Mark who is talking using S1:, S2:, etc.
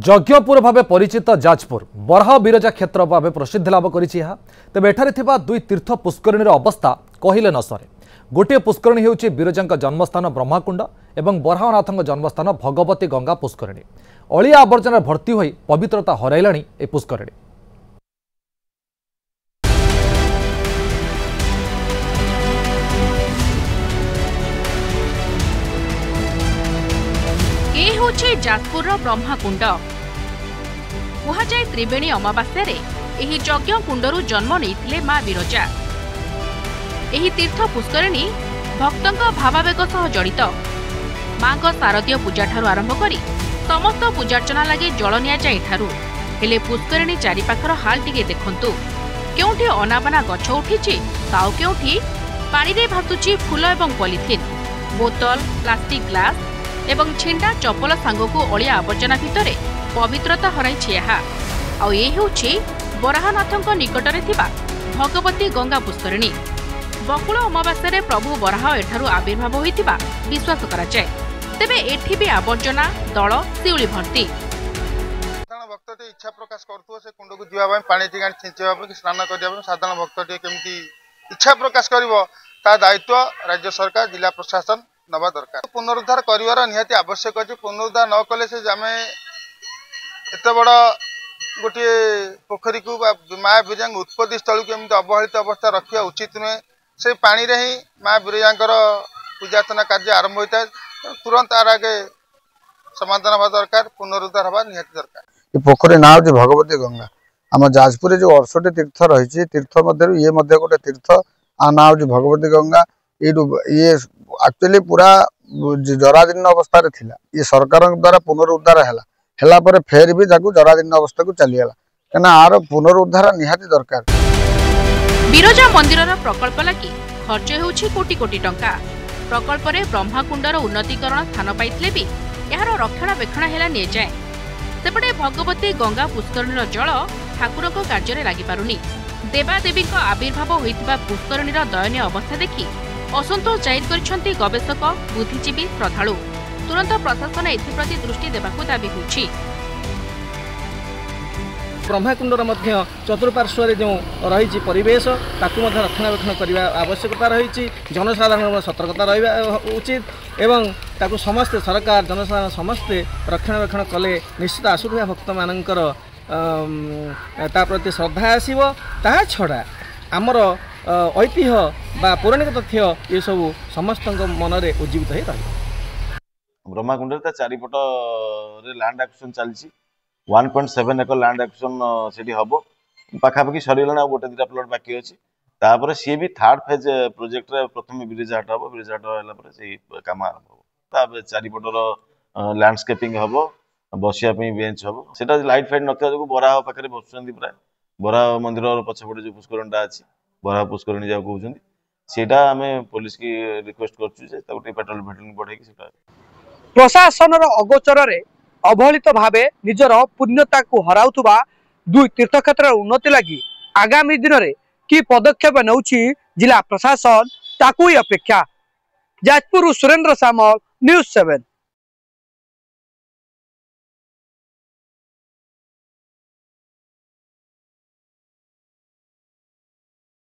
S1: यज्ञपुर भाव परिचित जाजपुर बराह बिरजा क्षेत्र भाव प्रसिद्ध लाभ कर तेज एठारे दुई तीर्थ पुष्करिणी अवस्था कहले न सरे। गोटे पुष्करिणी होउछि बिरजा जन्मस्थान ब्रह्मकुंड और बराहनाथ जन्मस्थान भगवती गंगा पुष्करिणी। अलिया आवर्जना भर्ती होई पवित्रता हराइलाणी ए पुष्करिणी।
S2: जाजपुर ब्रह्मकुंड कहुए त्रिवेणी अमावास्या यज्ञ कुंडरू जन्म नहीं मां बिरजा। एही तीर्थ पुष्करिणी भक्तों भावावेग सह जड़ित। मां शारदीय पूजा ठारू आरंभ करी समस्त पूजार्चना लगे जल नि जाए। हेले पुष्करिणी चारिपाखर हाल टिके देखंतु। केउठी अनाबना गछ उठिछि ताउ केउठी पानी रे भासुछि फूल एवं पॉलिथिन, बोतल, प्लास्टिक ग्लास एवं छिंडा चपल सांगकू अलिया आवर्जना भितर पवित्रता हराइछि। आउ ए हेउछि बराहनाथଙ୍କ निकटरे थिबा भगवती गंगा पुष्करिणी। बकुल अमावास्या प्रभु बराह एठारु आविर्भाव होइतिबा विश्वास करा जाय। तेबे एठी भी आवर्जना दल सिउली भर्ती।
S3: साधारण भक्तटी इच्छा प्रकाश करथुव से कुंड को जीवा पानी टिका छिंचवा कि स्नान करबा साधारण भक्तटी केमती इच्छा प्रकाश करिवो ता दायित्व राज्य सरकार जिला प्रशासन नवा दरकार। पुनरुद्धार करिवार निहाती आवश्यक अछि। पुनरुद्धार न कले से आमे एते बड़ गोटे पोखरी को माँ बिरजा उत्पत्ति स्थल को एमती अवहेलित अवस्था रखा उचित नुहे। से पानी रे ही माँ बिरजा पूजार्चना कार्य आरंभ होता है। तुरंत आर आगे समाधान हवा दरकार, पुनरुद्धार हवा निहाती दरकार।
S4: ये पोखरी ना हो भगवती गंगा। आम जाजपुर जो 68 तीर्थ रही तीर्थ मध्य ये गोटे तीर्थ आ ना हो भगवती गंगा। ये एक्चुअली पूरा जराजीर्ण अवस्था रे थिला। ये सरकार द्वारा पुनरुद्धार हैला पर फेर भी जाकू जराजीर्ण अवस्था को चलीगला कना आर पुनरुद्धार निहाती दरकार।
S2: बिरजा मंदिरर प्रकल्प लगी खर्च होउछि कोटी कोटी टंका। प्रकल्प रे ब्रह्मकुंडर उन्नतीकरण स्थान पाइथिले भी यार रक्षणाबेक्षण हेला नि जाय। सेपटे भगवती गंगा पुष्करिणीर जल ठाकुरक कार्य लागि पारुनी। देवादेवी आविर्भाव होइतिबा पुष्करिणीर दयनीय अवस्था देखि असंतोष जाहिर करिसेंति गवेषक, बुद्धिजीवी, श्रद्धालु। तुरंत प्रशासन एथिप्रति दृष्टि देबाकू दाबी होइछि।
S5: ब्रह्मकुंडर मध्य चतुर्पार्श्व जो रही परिवेश ताकू रक्षणाबेक्षण करने आवश्यकता रही। जनसाधारण सतर्कता रहा उचित एवं ताकू समस्ते सरकार जनसाधारण समस्ते रक्षणाबेक्षण कले निश्चित आसुवा भक्त मानकर प्रति श्रद्धा आसव। ता छड़ा आमर ऐतिह्य बा पौराणिक तथ्य ये सब समस्त मनरे उज्जीवित हो रही।
S6: ब्रह्मकुंड चारिपट लैंड एक्विजिशन चलती 1.7 एकर लैंड एक्विजिशन सेठी हबो। पाखापाखि सरीगला गोटे दुटा प्लॉट बाकी अच्छी। तापर सी भी थर्ड फेज प्रोजेक्ट रे प्रथम बिरजाहाट हम। बिरजाहाट है काम आरंभ हम। चारिपटर लैंडस्केपिंग हम, बसिया बेंच हम। सेटा लाइट फाइट नथिया जो बराह पाखे बसुंट प्राय बराह मंदिर पछपटे जो पुष्करिणीटा अच्छी बराह पुष्करिणी जहाँ कहते सेटा आम पुलिस की रिक्वेस्ट करूँ पेट्रोल बढ़े।
S7: प्रशासन अगोचर अवहेलित भावे निजर पुण्यता को हराउथुबा दुई तीर्थक्षेत्र उन्नति लगी आगामी दिन में कि पदक्षेप नौछि जिला प्रशासन ताकू अपेक्षा। जाजपुर सुरेंद्र सामल, न्यूज़ 7।